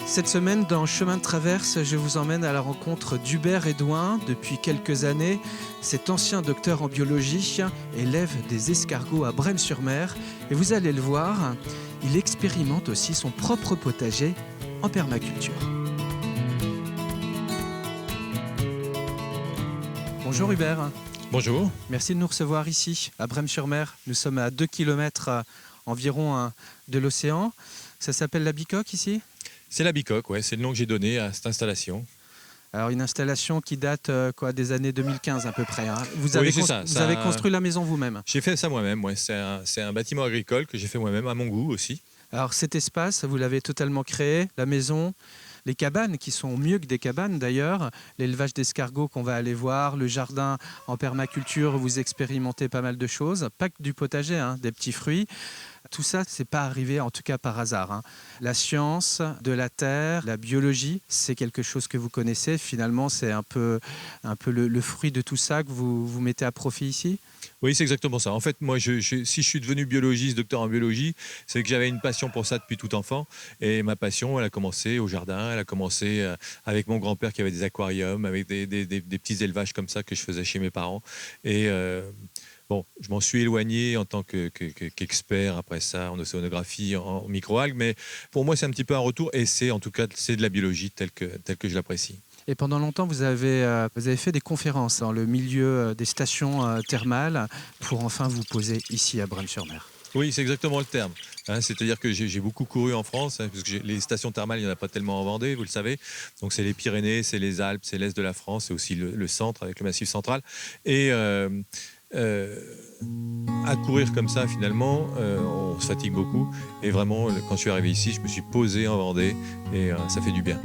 Cette semaine, dans Chemin de Traverse, je vous emmène à la rencontre d'Hubert Edouin. Depuis quelques années, cet ancien docteur en biologie élève des escargots à Brême-sur-Mer. Et vous allez le voir, il expérimente aussi son propre potager en permaculture. Bonjour Hubert. Bonjour. Merci de nous recevoir ici, à Brême-sur-Mer. Nous sommes à 2 km environ de l'océan. Ça s'appelle la Bicoque ici ? C'est la Bicoque, ouais, c'est le nom que j'ai donné à cette installation. Alors une installation qui date des années 2015 à peu près. Hein. Vous avez construit la maison vous-même ? J'ai fait ça moi-même, ouais. C'est un bâtiment agricole que j'ai fait moi-même, à mon goût aussi. Alors cet espace, vous l'avez totalement créé, la maison, les cabanes qui sont mieux que des cabanes d'ailleurs, l'élevage d'escargots qu'on va aller voir, le jardin en permaculture où vous expérimentez pas mal de choses, pas que du potager, hein, des petits fruits. Tout ça, c'est pas arrivé en tout cas par hasard. Hein. La science de la terre, la biologie, c'est quelque chose que vous connaissez. Finalement, c'est un peu le fruit de tout ça que vous mettez à profit ici. Oui, c'est exactement ça. En fait, moi, si je suis devenu biologiste, docteur en biologie, c'est que j'avais une passion pour ça depuis tout enfant. Et ma passion, elle a commencé au jardin, elle a commencé avec mon grand-père qui avait des aquariums, avec des petits élevages comme ça que je faisais chez mes parents. Et bon, je m'en suis éloigné en tant qu'expert après ça en océanographie, en microalgues, mais pour moi c'est un petit peu un retour et c'est de la biologie telle que je l'apprécie. Et pendant longtemps, vous avez fait des conférences dans le milieu des stations thermales pour enfin vous poser ici à Brême-sur-Mer. Oui, c'est exactement le terme. Hein, c'est-à-dire que j'ai beaucoup couru en France, hein, parce que les stations thermales, il n'y en a pas tellement en Vendée, vous le savez. Donc c'est les Pyrénées, c'est les Alpes, c'est l'Est de la France, c'est aussi le centre avec le Massif central. Et à courir comme ça, finalement, on se fatigue beaucoup. Et vraiment, quand je suis arrivé ici, je me suis posé en Vendée et ça fait du bien.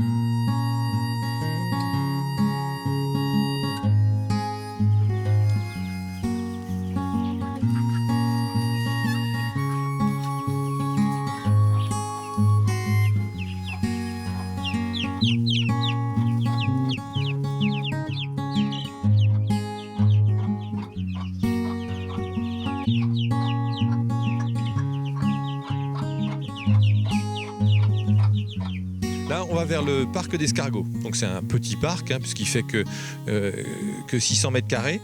Là, on va vers le parc d'escargots. Donc c'est un petit parc, hein, puisqu'il fait que 600 mètres carrés.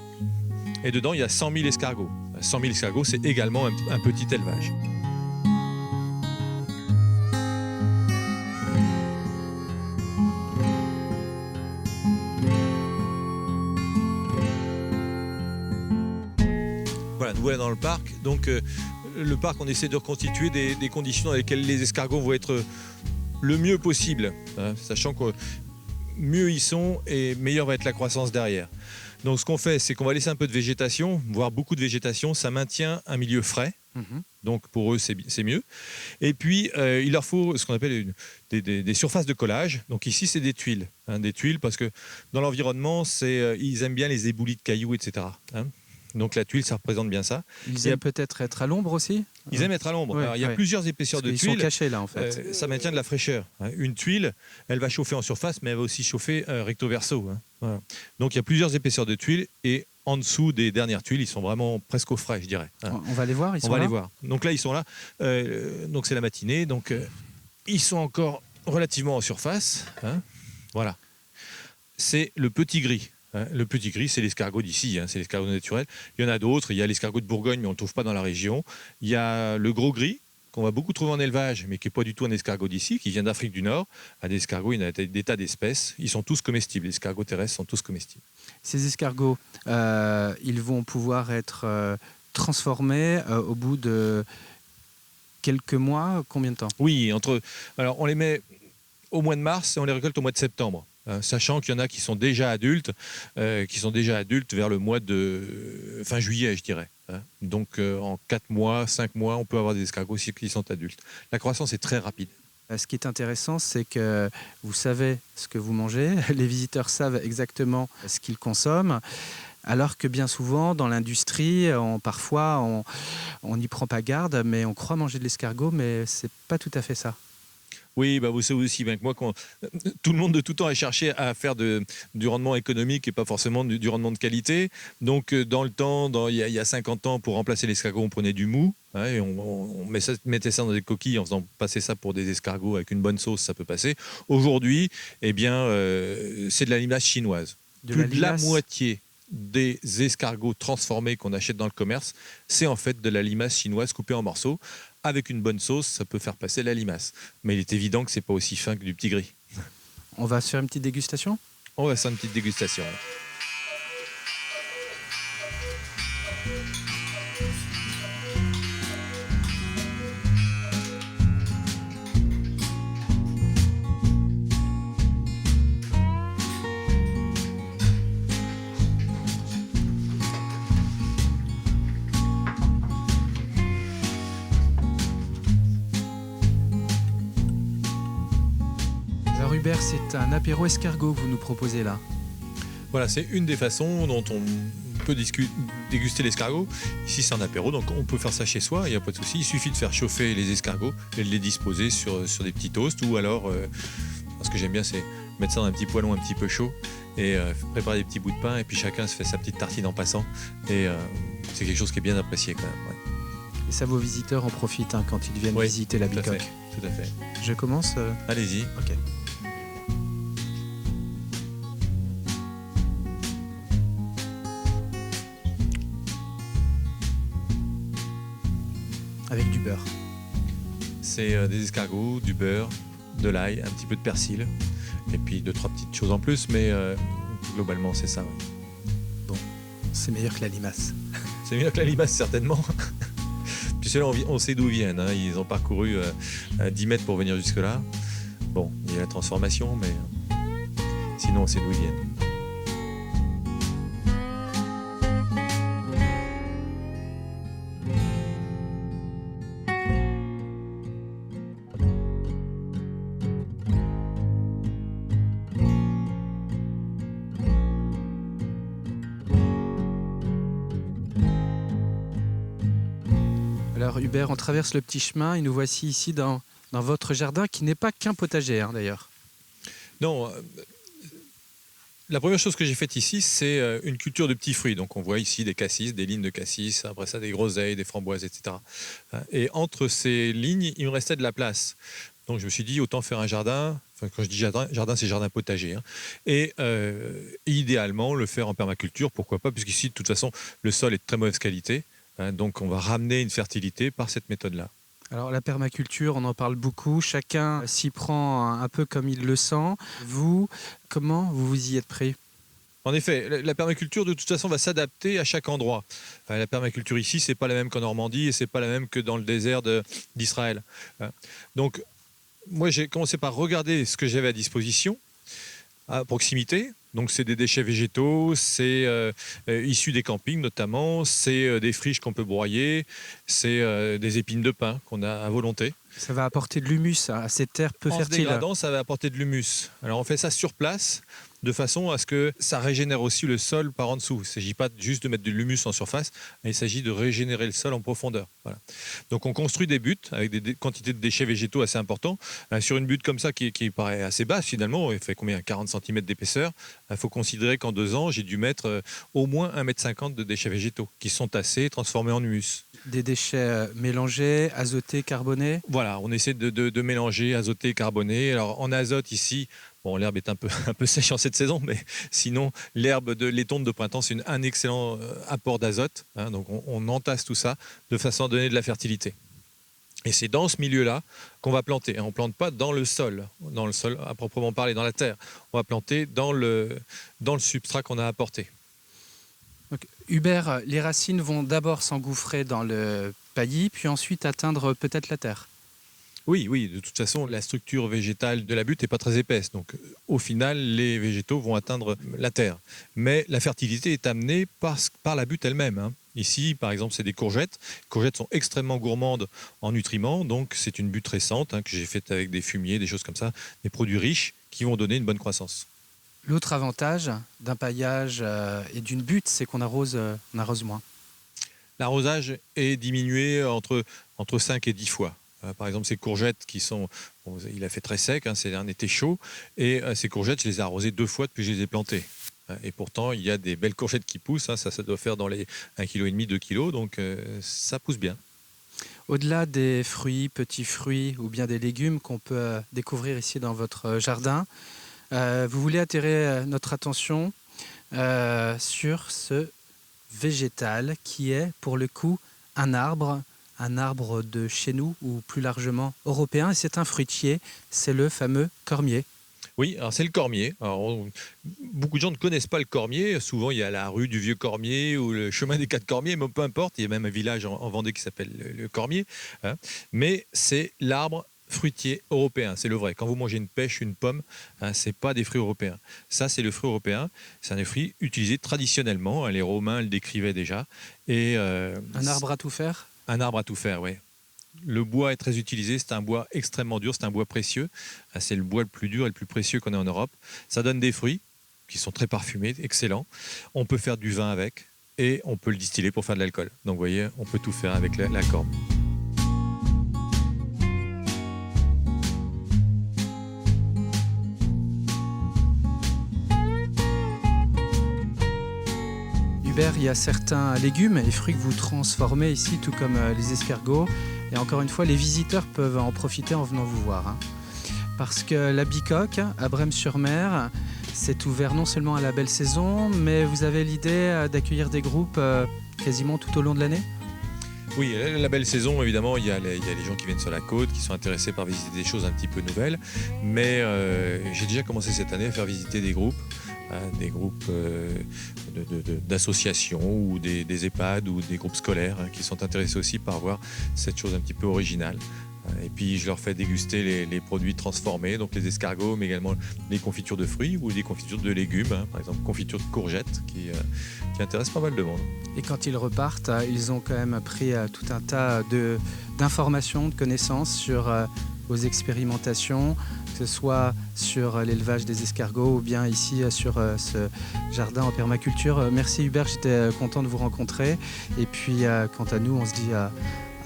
Et dedans, il y a 100 000 escargots. 100 000 escargots, c'est également un petit élevage. Voilà, nous voilà dans le parc. Donc le parc, on essaie de reconstituer des conditions dans lesquelles les escargots vont être le mieux possible, hein, sachant que mieux ils sont et meilleure va être la croissance derrière. Donc ce qu'on fait, c'est qu'on va laisser un peu de végétation, voire beaucoup de végétation, ça maintient un milieu frais, donc pour eux c'est mieux. Et puis il leur faut ce qu'on appelle des surfaces de collage, donc ici c'est des tuiles, hein, parce que dans l'environnement, ils aiment bien les éboulis de cailloux, etc. Hein. Donc la tuile, ça représente bien ça. Ils aiment peut-être être à l'ombre aussi ? Ils aiment être à l'ombre. Ouais, alors, il y a plusieurs épaisseurs de tuiles. Ils sont cachés là en fait. Ça maintient de la fraîcheur. Hein. Une tuile, elle va chauffer en surface, mais elle va aussi chauffer recto verso. Hein. Voilà. Donc il y a plusieurs épaisseurs de tuiles et en dessous des dernières tuiles, ils sont vraiment presque au frais, je dirais. Hein. On va les voir. On va les voir. Donc là, ils sont là. Donc c'est la matinée. Donc ils sont encore relativement en surface. Hein. Voilà. C'est le petit gris. Le petit gris, c'est l'escargot d'ici, hein, c'est l'escargot naturel. Il y en a d'autres, il y a l'escargot de Bourgogne, mais on ne le trouve pas dans la région. Il y a le gros gris, qu'on va beaucoup trouver en élevage, mais qui n'est pas du tout un escargot d'ici, qui vient d'Afrique du Nord. Un escargot, il y en a des tas d'espèces. Ils sont tous comestibles, les escargots terrestres sont tous comestibles. Ces escargots, ils vont pouvoir être transformés au bout de quelques mois, combien de temps ? Oui, alors on les met au mois de mars et on les récolte au mois de septembre. Sachant qu'il y en a qui sont déjà adultes vers le mois de fin juillet, je dirais. hein. Donc en 4 mois, 5 mois, on peut avoir des escargots qui sont adultes. La croissance est très rapide. Ce qui est intéressant, c'est que vous savez ce que vous mangez, les visiteurs savent exactement ce qu'ils consomment, alors que bien souvent, dans l'industrie, parfois, on n'y prend pas garde, mais on croit manger de l'escargot, mais c'est pas tout à fait ça. Oui, bah vous savez aussi bien que moi, tout le monde de tout temps a cherché à faire du rendement économique et pas forcément du rendement de qualité. Donc, dans le temps, il y a 50 ans, pour remplacer l'escargot, on prenait du mou, hein, et on mettait ça dans des coquilles en faisant passer ça pour des escargots avec une bonne sauce, ça peut passer. Aujourd'hui, eh bien, c'est de la limace chinoise. Plus de la moitié des escargots transformés qu'on achète dans le commerce, c'est en fait de la limace chinoise coupée en morceaux. Avec une bonne sauce, ça peut faire passer la limace. Mais il est évident que c'est pas aussi fin que du petit gris. On va se faire une petite dégustation ? On va faire une petite dégustation. Alors Hubert, c'est un apéro escargot que vous nous proposez là. Voilà, c'est une des façons dont on peut déguster l'escargot. Ici, c'est un apéro, donc on peut faire ça chez soi, il n'y a pas de souci. Il suffit de faire chauffer les escargots et de les disposer sur des petits toasts, ou alors, ce que j'aime bien, c'est mettre ça dans un petit poêlon un petit peu chaud et préparer des petits bouts de pain, et puis chacun se fait sa petite tartine en passant. Et c'est quelque chose qui est bien apprécié quand même. Ouais. Et ça, vos visiteurs en profitent quand ils viennent visiter la bicoque. Tout à fait. Je commence Allez-y. Ok. Avec du beurre. C'est des escargots, du beurre, de l'ail, un petit peu de persil, et puis 2-3 petites choses en plus, mais globalement c'est ça. Ouais. Bon, c'est meilleur que la limace. C'est mieux que la limace certainement. Puis ceux-là, on sait d'où ils viennent, hein. Ils ont parcouru 10 mètres pour venir jusque-là. Bon, il y a la transformation, mais sinon on sait d'où ils viennent. Alors Hubert, on traverse le petit chemin et nous voici ici dans votre jardin qui n'est pas qu'un potager d'ailleurs. Non, la première chose que j'ai faite ici, c'est une culture de petits fruits. Donc on voit ici des cassis, des lignes de cassis, après ça des groseilles, des framboises, etc. Et entre ces lignes, il me restait de la place. Donc je me suis dit, autant faire un jardin. Enfin, quand je dis jardin, c'est jardin potager. Hein. Et idéalement, le faire en permaculture, pourquoi pas, puisqu'ici, de toute façon, le sol est de très mauvaise qualité. Hein, donc on va ramener une fertilité par cette méthode-là. Alors la permaculture, on en parle beaucoup, chacun s'y prend un peu comme il le sent. Vous, comment vous vous y êtes pris ? En effet, la permaculture de toute façon va s'adapter à chaque endroit. Enfin, la permaculture ici, c'est pas la même qu'en Normandie et c'est pas la même que dans le désert d'Israël. Donc moi j'ai commencé par regarder ce que j'avais à disposition à proximité. Donc c'est des déchets végétaux, c'est issu des campings notamment, c'est des friches qu'on peut broyer, c'est des épines de pin qu'on a à volonté. Ça va apporter de l'humus à ces terres peu fertiles. En se dégradant, ça va apporter de l'humus. Alors on fait ça sur place, de façon à ce que ça régénère aussi le sol par en dessous. Il ne s'agit pas juste de mettre de l'humus en surface, mais il s'agit de régénérer le sol en profondeur. Voilà. Donc on construit des buttes avec des quantités de déchets végétaux assez importants. Sur une butte comme ça qui paraît assez basse finalement, il fait combien 40 cm d'épaisseur. Il faut considérer qu'en 2 ans, j'ai dû mettre au moins 1,50 m de déchets végétaux qui sont tassés, transformés en humus. Des déchets mélangés, azotés, carbonés. Voilà, on essaie de mélanger azoté et carboné. Alors en azote ici, bon, l'herbe est un peu sèche en cette saison, mais sinon les tontes de printemps, c'est un excellent apport d'azote. Hein, donc on entasse tout ça de façon à donner de la fertilité. Et c'est dans ce milieu-là qu'on va planter. Et on ne plante pas dans le sol à proprement parler, dans la terre. On va planter dans le substrat qu'on a apporté. Donc, Hubert, les racines vont d'abord s'engouffrer dans le paillis, puis ensuite atteindre peut-être la terre. Oui, de toute façon, la structure végétale de la butte n'est pas très épaisse. Donc, au final, les végétaux vont atteindre la terre. Mais la fertilité est amenée par la butte elle-même. Hein. Ici, par exemple, c'est des courgettes. Les courgettes sont extrêmement gourmandes en nutriments, donc c'est une butte récente que j'ai faite avec des fumiers, des choses comme ça, des produits riches qui vont donner une bonne croissance. L'autre avantage d'un paillage et d'une butte, c'est qu'on arrose moins. L'arrosage est diminué entre 5 et 10 fois. Par exemple, ces courgettes qui sont... Bon, il a fait très sec, c'est un été chaud, et ces courgettes, je les ai arrosées 2 fois depuis que je les ai plantées. Et pourtant, il y a des belles courgettes qui poussent, ça doit faire dans les 1,5 kg, 2 kg, donc ça pousse bien. Au-delà des fruits, petits fruits ou bien des légumes qu'on peut découvrir ici dans votre jardin, vous voulez attirer notre attention sur ce végétal qui est pour le coup un arbre de chez nous ou plus largement européen. Et c'est un fruitier, c'est le fameux cormier. Oui, alors c'est le cormier. Alors, beaucoup de gens ne connaissent pas le cormier. Souvent, il y a la rue du Vieux Cormier ou le chemin des Quatre Cormiers, mais peu importe. Il y a même un village en Vendée qui s'appelle le Cormier. Mais c'est l'arbre fruitier européen, c'est le vrai. Quand vous mangez une pêche, une pomme, c'est pas des fruits européens. Ça, c'est le fruit européen. C'est un fruit utilisé traditionnellement. Les Romains le décrivaient déjà. Et, un arbre à tout faire ? Un arbre à tout faire, oui. Le bois est très utilisé, c'est un bois extrêmement dur, c'est un bois précieux. C'est le bois le plus dur et le plus précieux qu'on ait en Europe. Ça donne des fruits qui sont très parfumés, excellents. On peut faire du vin avec et on peut le distiller pour faire de l'alcool. Donc vous voyez, on peut tout faire avec la corne. Hubert, il y a certains légumes et fruits que vous transformez ici, tout comme les escargots. Et encore une fois, les visiteurs peuvent en profiter en venant vous voir. Parce que la Bicoque, à Brême-sur-Mer, c'est ouvert non seulement à la belle saison, mais vous avez l'idée d'accueillir des groupes quasiment tout au long de l'année ? Oui, la belle saison, évidemment, il y a les gens qui viennent sur la côte, qui sont intéressés par visiter des choses un petit peu nouvelles. Mais j'ai déjà commencé cette année à faire visiter des groupes d'associations ou des EHPAD ou des groupes scolaires qui sont intéressés aussi par voir cette chose un petit peu originale. Et puis je leur fais déguster les produits transformés, donc les escargots, mais également les confitures de fruits ou des confitures de légumes, par exemple confiture de courgettes qui intéressent pas mal de monde. Et quand ils repartent, ils ont quand même pris tout un tas d'informations, de connaissances sur vos expérimentations, que ce soit sur l'élevage des escargots ou bien ici sur ce jardin en permaculture. Merci Hubert, j'étais content de vous rencontrer. Et puis quant à nous, on se dit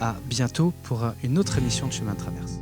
à bientôt pour une autre émission de Chemin de Traverse.